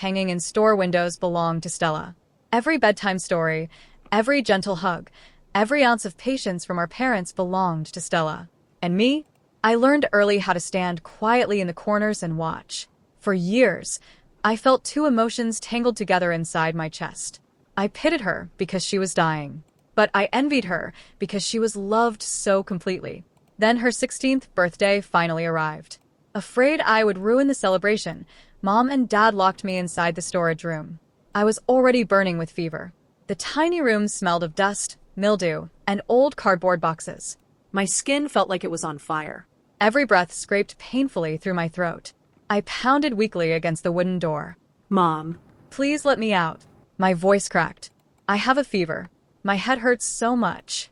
hanging in store windows belonged to Stella. Every bedtime story, every gentle hug, every ounce of patience from our parents belonged to Stella. And me? I learned early how to stand quietly in the corners and watch. For years, I felt two emotions tangled together inside my chest. I pitied her because she was dying, but I envied her because she was loved so completely. Then her 16th birthday finally arrived. Afraid I would ruin the celebration, Mom and Dad locked me inside the storage room. I was already burning with fever. The tiny room smelled of dust, mildew, and old cardboard boxes. My skin felt like it was on fire. Every breath scraped painfully through my throat. I pounded weakly against the wooden door. Mom. Please let me out. My voice cracked. I have a fever. My head hurts so much.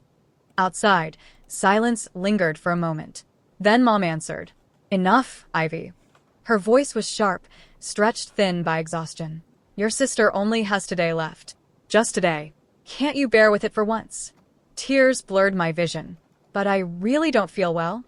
Outside, silence lingered for a moment. Then Mom answered. Enough, Ivy. Her voice was sharp, stretched thin by exhaustion. Your sister only has today left. Just today. Can't you bear with it for once? Tears blurred my vision. But I really don't feel well.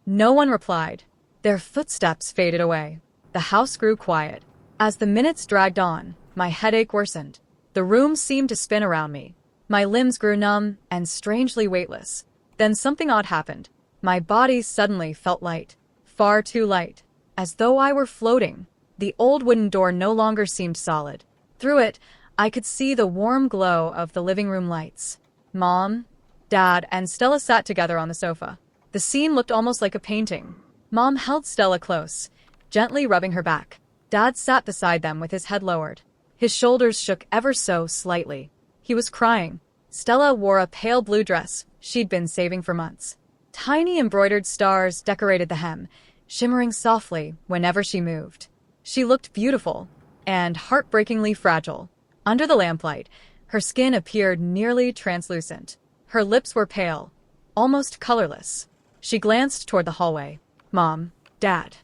No one replied. Their footsteps faded away. The house grew quiet. As the minutes dragged on, my headache worsened. The room seemed to spin around me. My limbs grew numb and strangely weightless. Then something odd happened. My body suddenly felt light. Far too light. As though I were floating. The old wooden door no longer seemed solid. Through it, I could see the warm glow of the living room lights. Mom, Dad, and Stella sat together on the sofa. The scene looked almost like a painting. Mom held Stella close, gently rubbing her back. Dad sat beside them with his head lowered. His shoulders shook ever so slightly. He was crying. Stella wore a pale blue dress she'd been saving for months. Tiny embroidered stars decorated the hem, shimmering softly whenever she moved. She looked beautiful and heartbreakingly fragile. Under the lamplight, her skin appeared nearly translucent. Her lips were pale, almost colorless. She glanced toward the hallway. Mom, Dad.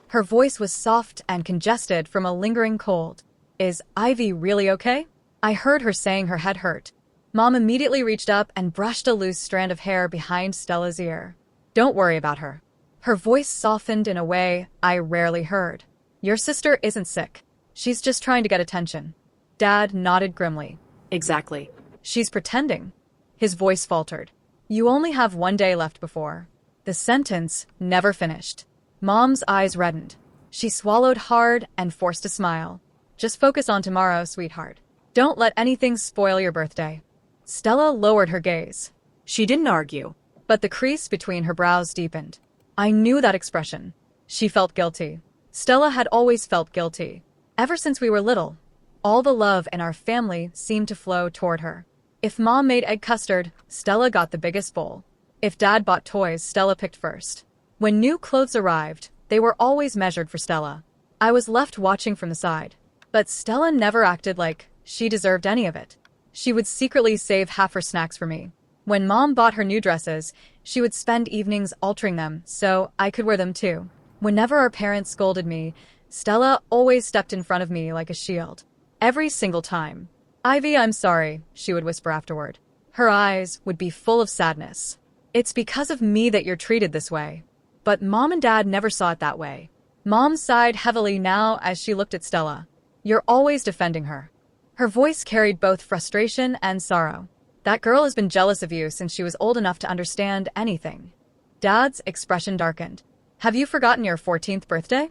Her voice was soft and congested from a lingering cold. Is Ivy really okay? I heard her saying her head hurt. Mom immediately reached up and brushed a loose strand of hair behind Stella's ear. Don't worry about her. Her voice softened in a way I rarely heard. Your sister isn't sick. She's just trying to get attention. Dad nodded grimly. Exactly. She's pretending. His voice faltered. You only have one day left before. The sentence never finished. Mom's eyes reddened. She swallowed hard and forced a smile. Just focus on tomorrow, sweetheart. Don't let anything spoil your birthday. Stella lowered her gaze. She didn't argue. But the crease between her brows deepened. I knew that expression. She felt guilty. Stella had always felt guilty. Ever since we were little, all the love in our family seemed to flow toward her. If Mom made egg custard, Stella got the biggest bowl. If Dad bought toys, Stella picked first. When new clothes arrived, they were always measured for Stella. I was left watching from the side. But Stella never acted like she deserved any of it. She would secretly save half her snacks for me. When Mom bought her new dresses, she would spend evenings altering them so I could wear them too. Whenever our parents scolded me, Stella always stepped in front of me like a shield. Every single time. Ivy, I'm sorry, she would whisper afterward. Her eyes would be full of sadness. It's because of me that you're treated this way. But Mom and Dad never saw it that way. Mom sighed heavily now as she looked at Stella. You're always defending her. Her voice carried both frustration and sorrow. That girl has been jealous of you since she was old enough to understand anything. Dad's expression darkened. Have you forgotten your 14th birthday?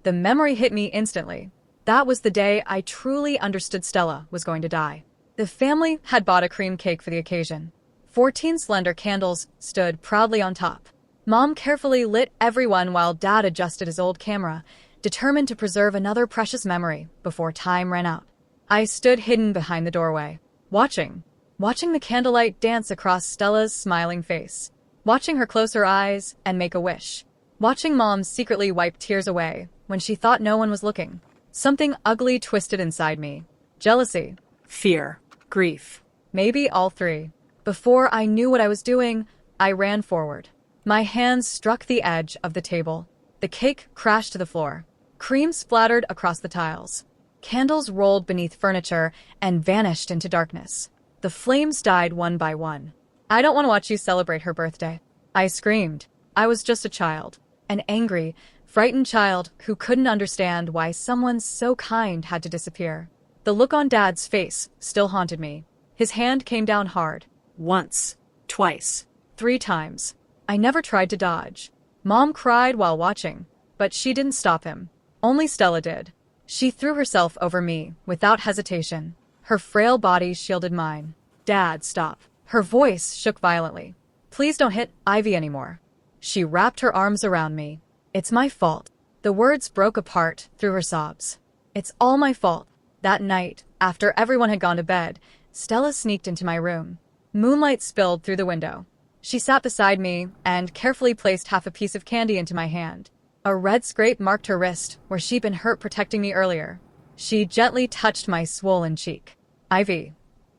The memory hit me instantly. That was the day I truly understood Stella was going to die. The family had bought a cream cake for the occasion. 14 slender candles stood proudly on top. Mom carefully lit everyone while Dad adjusted his old camera, determined to preserve another precious memory before time ran out. I stood hidden behind the doorway, watching the candlelight dance across Stella's smiling face, watching her close her eyes and make a wish, watching Mom secretly wipe tears away when she thought no one was looking. Something ugly twisted inside me. Jealousy. Fear. Grief. Maybe all three. Before I knew what I was doing, I ran forward. My hands struck the edge of the table. The cake crashed to the floor. Cream splattered across the tiles. Candles rolled beneath furniture and vanished into darkness. The flames died one by one. I don't want to watch you celebrate her birthday. I screamed. I was just a child. An angry, Frightened child who couldn't understand why someone so kind had to disappear. The look on Dad's face still haunted me. His hand came down hard. Once. Twice. 3 times. I never tried to dodge. Mom cried while watching, but she didn't stop him. Only Stella did. She threw herself over me without hesitation. Her frail body shielded mine. Dad, stop. Her voice shook violently. Please don't hit Ivy anymore. She wrapped her arms around me. It's my fault. The words broke apart through her sobs. It's all my fault. That night, after everyone had gone to bed, Stella sneaked into my room. Moonlight spilled through the window. She sat beside me and carefully placed half a piece of candy into my hand. A red scrape marked her wrist where she'd been hurt protecting me earlier. She gently touched my swollen cheek. Ivy.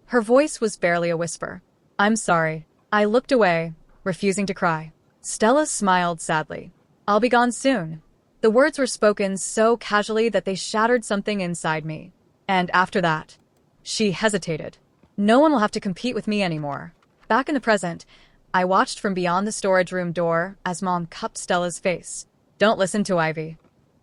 Her voice was barely a whisper. I'm sorry. I looked away, refusing to cry. Stella smiled sadly. I'll be gone soon. The words were spoken so casually that they shattered something inside me. And after that, she hesitated. No one will have to compete with me anymore. Back in the present, I watched from beyond the storage room door as Mom cupped Stella's face. Don't listen to Ivy.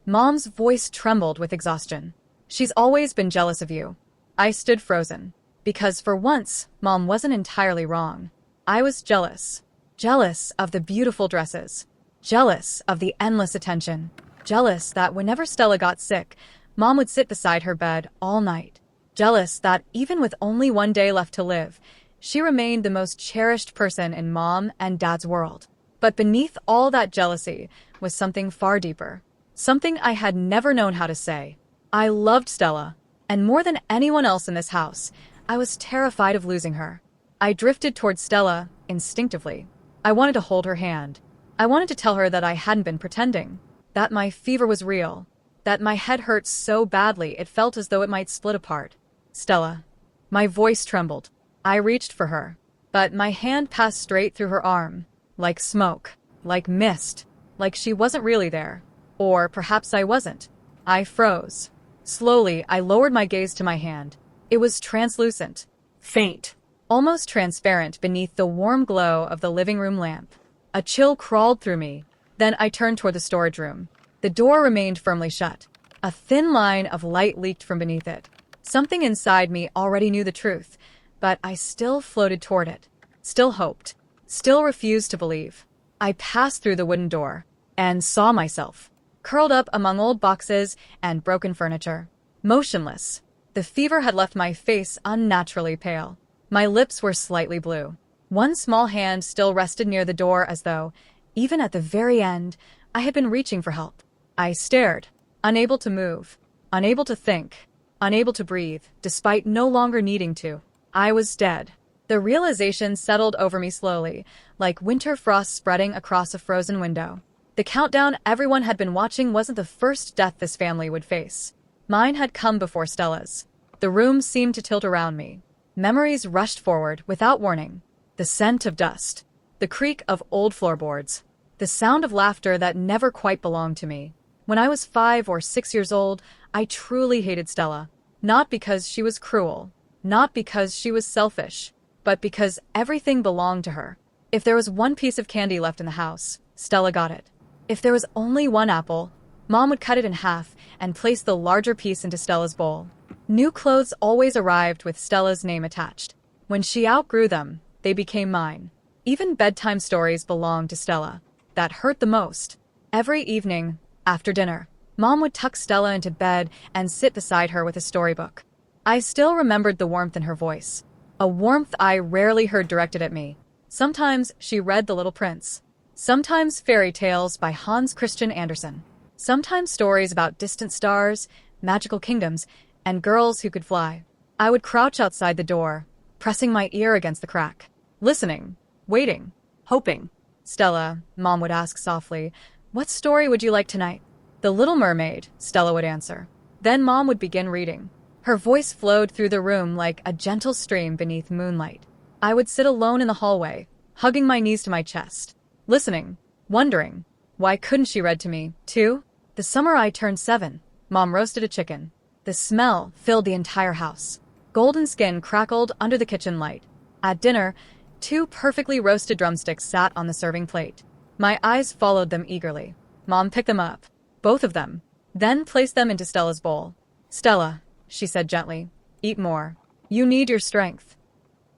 Mom's voice trembled with exhaustion. She's always been jealous of you. I stood frozen. Because for once, Mom wasn't entirely wrong. I was jealous. Jealous of the beautiful dresses. Jealous of the endless attention. Jealous that whenever Stella got sick, Mom would sit beside her bed all night. Jealous that even with only one day left to live, she remained the most cherished person in Mom and Dad's world. But beneath all that jealousy was something far deeper. Something I had never known how to say. I loved Stella, and more than anyone else in this house, I was terrified of losing her. I drifted towards Stella instinctively. I wanted to hold her hand. I wanted to tell her that I hadn't been pretending, that my fever was real, that my head hurt so badly it felt as though it might split apart. Stella. My voice trembled. I reached for her, but my hand passed straight through her arm, like smoke, like mist, like she wasn't really there. Or perhaps I wasn't. I froze. Slowly, I lowered my gaze to my hand. It was translucent. Faint. Almost transparent beneath the warm glow of the living room lamp. A chill crawled through me. Then I turned toward the storage room. The door remained firmly shut. A thin line of light leaked from beneath it. Something inside me already knew the truth, but I still floated toward it. Still hoped. Still refused to believe. I passed through the wooden door and saw myself, curled up among old boxes and broken furniture. Motionless. The fever had left my face unnaturally pale. My lips were slightly blue. One small hand still rested near the door as though, even at the very end, I had been reaching for help. I stared, unable to move, unable to think, unable to breathe, despite no longer needing to. I was dead. The realization settled over me slowly, like winter frost spreading across a frozen window. The countdown everyone had been watching wasn't the first death this family would face. Mine had come before Stella's. The room seemed to tilt around me. Memories rushed forward without warning. The scent of dust. The creak of old floorboards. The sound of laughter that never quite belonged to me. When I was 5 or 6 years old, I truly hated Stella. Not because she was cruel. Not because she was selfish. But because everything belonged to her. If there was one piece of candy left in the house, Stella got it. If there was only one apple, Mom would cut it in half and place the larger piece into Stella's bowl. New clothes always arrived with Stella's name attached. When she outgrew them, they became mine. Even bedtime stories belonged to Stella. That hurt the most. Every evening, after dinner, Mom would tuck Stella into bed and sit beside her with a storybook. I still remembered the warmth in her voice. A warmth I rarely heard directed at me. Sometimes she read The Little Prince. Sometimes fairy tales by Hans Christian Andersen. Sometimes stories about distant stars, magical kingdoms, and girls who could fly. I would crouch outside the door, pressing my ear against the crack. Listening. Waiting. Hoping. Stella, Mom would ask softly, what story would you like tonight? The Little Mermaid, Stella would answer. Then Mom would begin reading. Her voice flowed through the room like a gentle stream beneath moonlight. I would sit alone in the hallway, hugging my knees to my chest, listening, wondering, why couldn't she read to me, too? The summer I turned 7, Mom roasted a chicken. The smell filled the entire house. Golden skin crackled under the kitchen light. At dinner, 2 perfectly roasted drumsticks sat on the serving plate. My eyes followed them eagerly. Mom picked them up, both of them, then placed them into Stella's bowl. Stella, she said gently, eat more. You need your strength.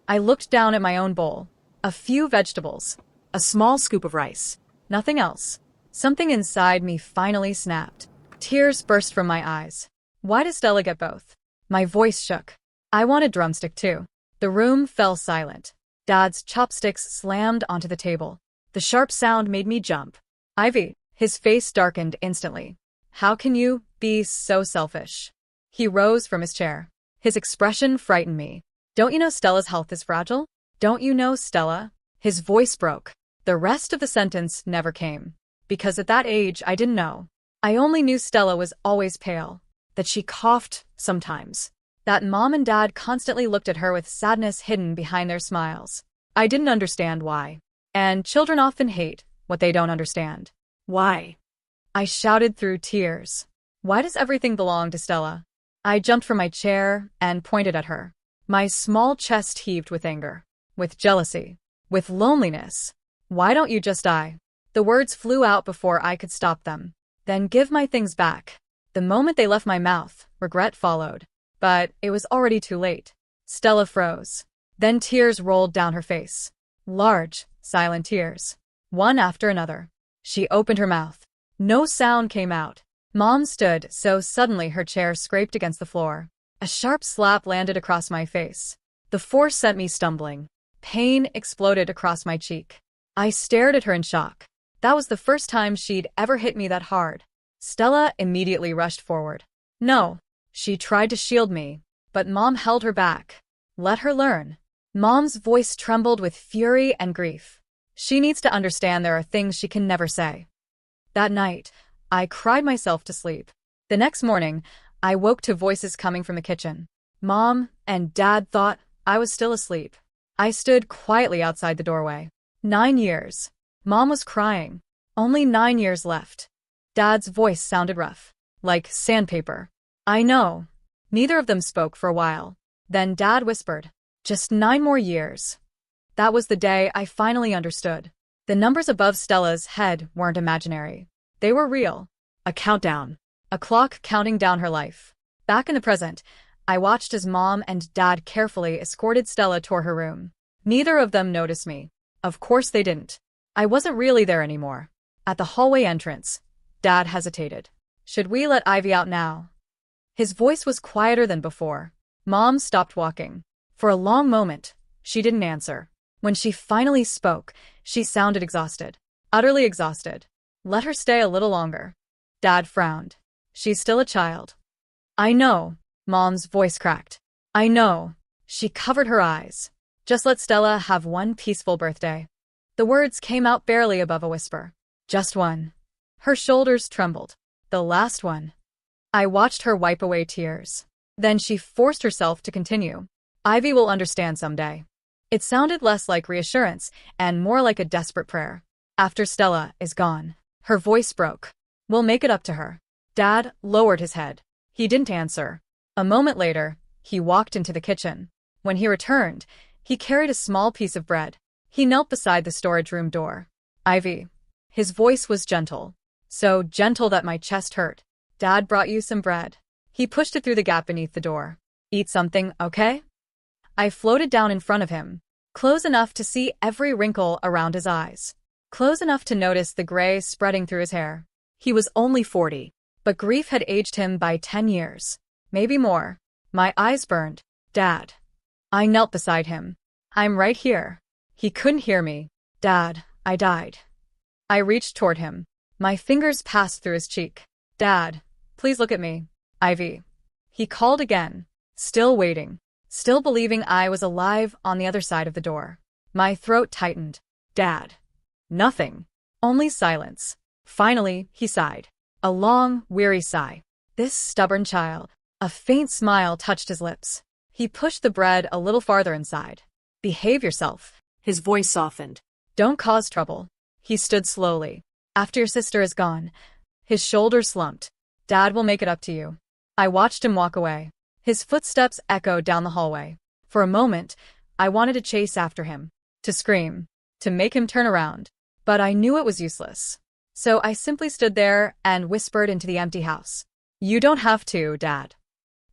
I looked down at my own bowl. A few vegetables. A small scoop of rice. Nothing else. Something inside me finally snapped. Tears burst from my eyes. Why does Stella get both? My voice shook. I wanted drumstick too. The room fell silent. Dad's chopsticks slammed onto the table. The sharp sound made me jump. Ivy. His face darkened instantly. How can you be so selfish? He rose from his chair. His expression frightened me. Don't you know Stella's health is fragile? Don't you know Stella? His voice broke. The rest of the sentence never came. Because at that age, I didn't know. I only knew Stella was always pale, that she coughed sometimes, that Mom and Dad constantly looked at her with sadness hidden behind their smiles. I didn't understand why. And children often hate what they don't understand. Why? I shouted through tears. Why does everything belong to Stella? I jumped from my chair and pointed at her. My small chest heaved with anger, with jealousy, with loneliness. Why don't you just die? The words flew out before I could stop them. Then give my things back. The moment they left my mouth, regret followed. But it was already too late. Stella froze. Then tears rolled down her face. Large, silent tears. One after another. She opened her mouth. No sound came out. Mom stood so suddenly her chair scraped against the floor. A sharp slap landed across my face. The force sent me stumbling. Pain exploded across my cheek. I stared at her in shock. That was the first time she'd ever hit me that hard. Stella immediately rushed forward. No. She tried to shield me, but Mom held her back. Let her learn. Mom's voice trembled with fury and grief. She needs to understand there are things she can never say. That night, I cried myself to sleep. The next morning, I woke to voices coming from the kitchen. Mom and Dad thought I was still asleep. I stood quietly outside the doorway. 9 years. Mom was crying. Only 9 years left. Dad's voice sounded rough, like sandpaper. I know. Neither of them spoke for a while. Then Dad whispered, just 9 more years. That was the day I finally understood. The numbers above Stella's head weren't imaginary. They were real. A countdown. A clock counting down her life. Back in the present, I watched as Mom and Dad carefully escorted Stella toward her room. Neither of them noticed me. Of course they didn't. I wasn't really there anymore. At the hallway entrance, Dad hesitated. Should we let Ivy out now? His voice was quieter than before. Mom stopped walking. For a long moment, she didn't answer. When she finally spoke, she sounded exhausted. Utterly exhausted. Let her stay a little longer. Dad frowned. She's still a child. I know. Mom's voice cracked. I know. She covered her eyes. Just let Stella have one peaceful birthday. The words came out barely above a whisper. Just one. Her shoulders trembled. The last one. I watched her wipe away tears. Then she forced herself to continue. Ivy will understand someday. It sounded less like reassurance and more like a desperate prayer. After Stella is gone. Her voice broke. We'll make it up to her. Dad lowered his head. He didn't answer. A moment later, he walked into the kitchen. When he returned, he carried a small piece of bread. He knelt beside the storage room door. Ivy. His voice was gentle. So gentle that my chest hurt. Dad brought you some bread. He pushed it through the gap beneath the door. Eat something, okay? I floated down in front of him, close enough to see every wrinkle around his eyes, close enough to notice the gray spreading through his hair. He was only 40, but grief had aged him by 10 years, maybe more. My eyes burned. Dad. I knelt beside him. I'm right here. He couldn't hear me. Dad, I died. I reached toward him. My fingers passed through his cheek. Dad, please look at me. Ivy. He called again, still waiting, still believing I was alive on the other side of the door. My throat tightened. Dad. Nothing. Only silence. Finally, he sighed. A long, weary sigh. This stubborn child. A faint smile touched his lips. He pushed the bread a little farther inside. Behave yourself. His voice softened. Don't cause trouble. He stood slowly. After your sister is gone. His shoulders slumped. Dad will make it up to you. I watched him walk away. His footsteps echoed down the hallway. For a moment, I wanted to chase after him, to scream, to make him turn around. But I knew it was useless. So I simply stood there and whispered into the empty house. You don't have to, Dad.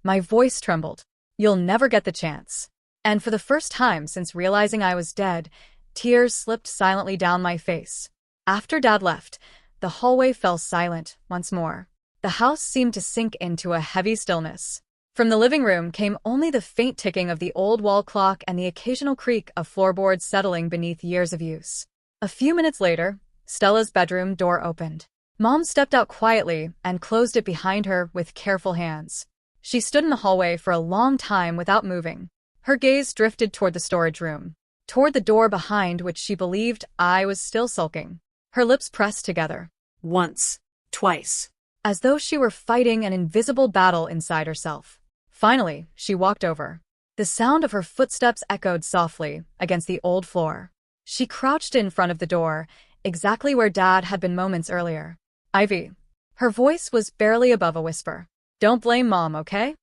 My voice trembled. You'll never get the chance. And for the first time since realizing I was dead, tears slipped silently down my face. After Dad left, the hallway fell silent once more. The house seemed to sink into a heavy stillness. From the living room came only the faint ticking of the old wall clock and the occasional creak of floorboards settling beneath years of use. A few minutes later, Stella's bedroom door opened. Mom stepped out quietly and closed it behind her with careful hands. She stood in the hallway for a long time without moving. Her gaze drifted toward the storage room, toward the door behind which she believed I was still sulking. Her lips pressed together. Once. Twice. As though she were fighting an invisible battle inside herself. Finally, she walked over. The sound of her footsteps echoed softly against the old floor. She crouched in front of the door, exactly where Dad had been moments earlier. Ivy. Her voice was barely above a whisper. Don't blame Mom, okay?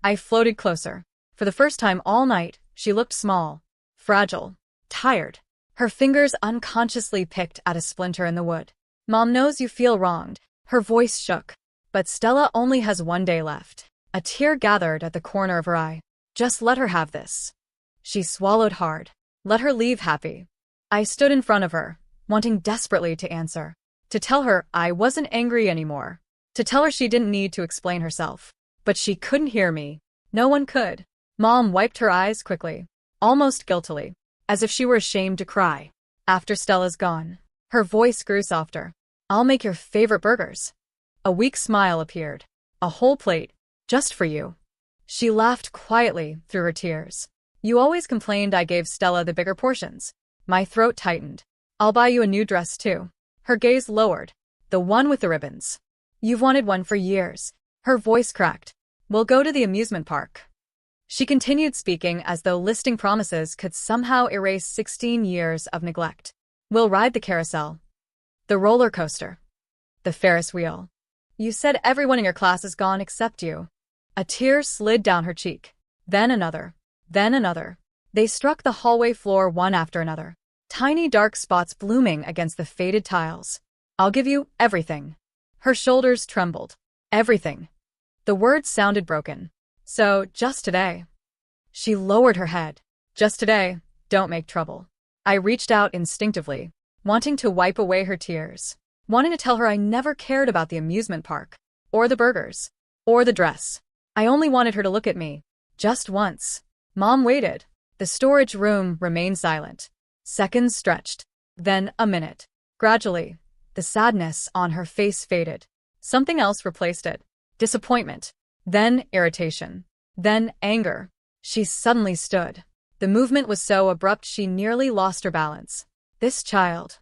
I floated closer. For the first time all night, she looked small, fragile, tired. Her fingers unconsciously picked at a splinter in the wood. Mom knows you feel wronged. Her voice shook. But Stella only has one day left. A tear gathered at the corner of her eye. Just let her have this. She swallowed hard. Let her leave happy. I stood in front of her, wanting desperately to answer. To tell her I wasn't angry anymore. To tell her she didn't need to explain herself. But she couldn't hear me. No one could. Mom wiped her eyes quickly, almost guiltily, as if she were ashamed to cry. After Stella's gone, her voice grew softer. I'll make your favorite burgers. A weak smile appeared. A whole plate, just for you. She laughed quietly through her tears. You always complained I gave Stella the bigger portions. My throat tightened. I'll buy you a new dress too. Her gaze lowered. The one with the ribbons. You've wanted one for years. Her voice cracked. We'll go to the amusement park. She continued speaking as though listing promises could somehow erase 16 years of neglect. We'll ride the carousel. The roller coaster. The Ferris wheel. You said everyone in your class is gone except you. A tear slid down her cheek. Then another. Then another. They struck the hallway floor one after another. Tiny dark spots blooming against the faded tiles. I'll give you everything. Her shoulders trembled. Everything. The words sounded broken. So, just today. She lowered her head. Just today, don't make trouble. I reached out instinctively, wanting to wipe away her tears, wanting to tell her I never cared about the amusement park, or the burgers, or the dress. I only wanted her to look at me. Just once. Mom waited. The storage room remained silent. Seconds stretched. Then a minute. Gradually, the sadness on her face faded. Something else replaced it. Disappointment. Then irritation. Then anger. She suddenly stood. The movement was so abrupt she nearly lost her balance. This child.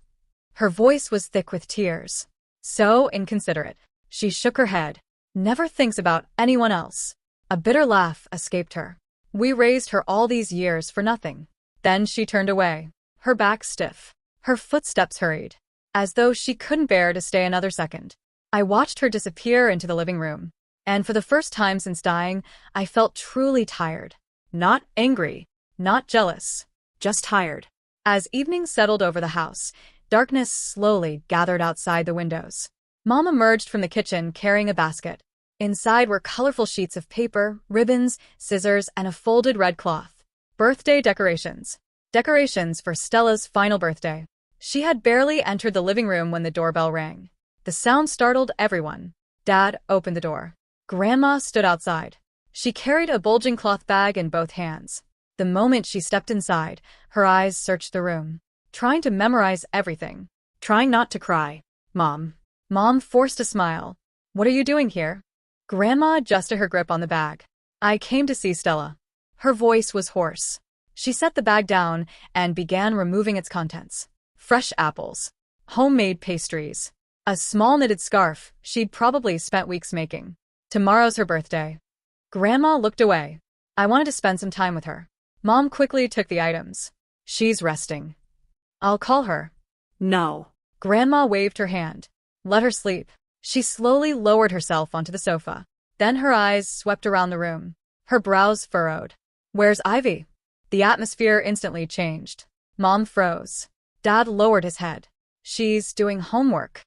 Her voice was thick with tears. So inconsiderate. She shook her head. Never thinks about anyone else. A bitter laugh escaped her. We raised her all these years for nothing. Then she turned away. Her back stiff. Her footsteps hurried. As though she couldn't bear to stay another second. I watched her disappear into the living room. And for the first time since dying, I felt truly tired. Not angry, not jealous, just tired. As evening settled over the house, darkness slowly gathered outside the windows. Mom emerged from the kitchen carrying a basket. Inside were colorful sheets of paper, ribbons, scissors, and a folded red cloth. Birthday decorations. Decorations for Stella's final birthday. She had barely entered the living room when the doorbell rang. The sound startled everyone. Dad opened the door. Grandma stood outside. She carried a bulging cloth bag in both hands. The moment she stepped inside, her eyes searched the room, trying to memorize everything, trying not to cry. Mom. Mom forced a smile. What are you doing here? Grandma adjusted her grip on the bag. I came to see Stella. Her voice was hoarse. She set the bag down and began removing its contents. Fresh apples. Homemade pastries. A small knitted scarf she'd probably spent weeks making. Tomorrow's her birthday. Grandma looked away. I wanted to spend some time with her. Mom quickly took the items. She's resting. I'll call her. No. Grandma waved her hand. Let her sleep. She slowly lowered herself onto the sofa. Then her eyes swept around the room. Her brows furrowed. Where's Ivy? The atmosphere instantly changed. Mom froze. Dad lowered his head. She's doing homework.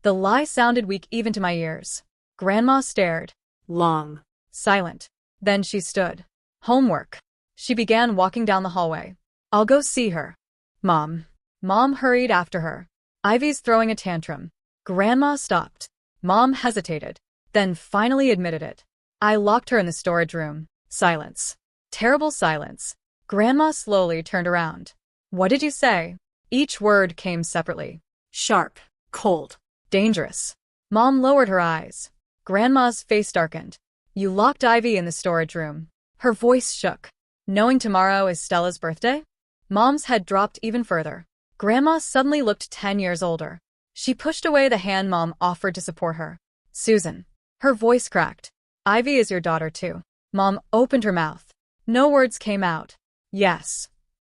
The lie sounded weak even to my ears. Grandma stared. Long. Silent. Then she stood. Homework. She began walking down the hallway. I'll go see her. Mom. Mom hurried after her. Ivy's throwing a tantrum. Grandma stopped. Mom hesitated, then finally admitted it. I locked her in the storage room. Silence. Terrible silence. Grandma slowly turned around. What did you say? Each word came separately. Sharp. Cold. Dangerous. Mom lowered her eyes. Grandma's face darkened. You locked Ivy in the storage room. Her voice shook. Knowing tomorrow is Stella's birthday? Mom's head dropped even further. Grandma suddenly looked 10 years older. She pushed away the hand Mom offered to support her. Susan. Her voice cracked. Ivy is your daughter too. Mom opened her mouth. No words came out. Yes.